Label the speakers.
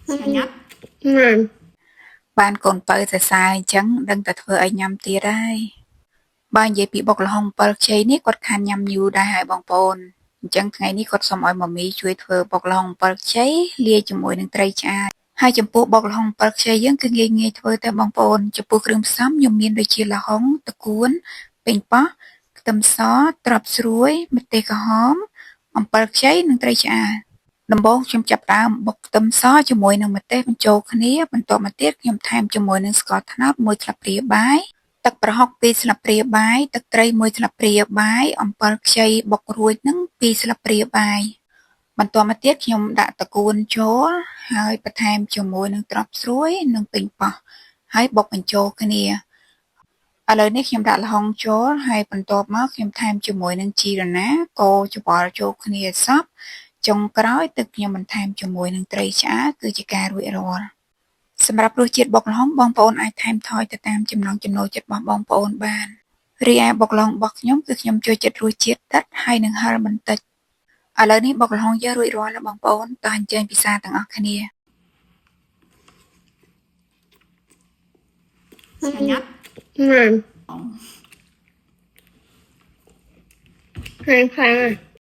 Speaker 1: Nhấp.
Speaker 2: Ban cồn bơ sả sài trắng đừng ta thưa anh nhầm tía đây. Ban dây bị bọc là hồng bơ chay ní quật khăn nhầm nhiều đại hại bong bồn. Chẳng ngày ní quật xong oi mà mì chui thưa bọc là hồng bơ chay lia cho mùi nâng tray cha. Hai chấm pú bọc là hồng bơ chay dân cứ nghe nghe thưa ta bong bồn cho pú krem xóm nhung miên đôi chia là hồng ta cuốn bình bó tâm xó trọc suối mít tê cả hóm hồng bơ chay nâng tray cha.ដំបូងខ្ញុំចាប់ផ្ដើមបុកខ្ទឹមសជាមួយនឹងម្ទេសបញ្ចូលគ្នាបន្ទាប់មកទៀតខ្ញុំថែមជាមួយនឹងស្ករត្នោត1ស្លាបព្រាបាយទឹកប្រហុក2ស្លាបព្រាបាយទឹកត្រី1ស្លាបព្រាបាយអំបិលខ្ចីបុករួចនឹង2ស្លាបព្រាបាយបន្ទាប់មកទៀតខ្ញុំដាក់ត្រកួនចូលហើយបន្ថែមជាមួយនឹងត្រប់ស្រួយនិងប៉េងប៉ោះហើយបុកបញ្ចូលគ្នាឥឡូវនេះខ្ញុំដាក់ល្ហុងចូលហើយបន្ទាប់មកខ្ញុំថែមជាមួយនឹងជីរណាកូរច្របល់ចូលគ្នាឲ្យសព្វចុងក្រោយទើបខ្ញុំបន្ថែមជាមួយនឹងត្រីឆ្អើរគឺជាការរួចរាល់សម្រាប់រសជាតិបុកល្ហុងបងប្អូនអាចថែមថយទៅតាមចំណង់ចំណូលចិត្តរបស់បងប្អូនបានរីឯបុកល្ហុងរបស់ខ្ញុំគឺខ្ញុំចូលចិត្តរសជាតិដិតហើយនឹងហឹរបន្តិចឥឡូវនេះបុកល្ហុងយើងរួចរាល់แล้วបងប្អូនតោះអញ្ជើញពិសាទាំងអស់គ្នា
Speaker 1: Nhấp.
Speaker 3: Hàng hàng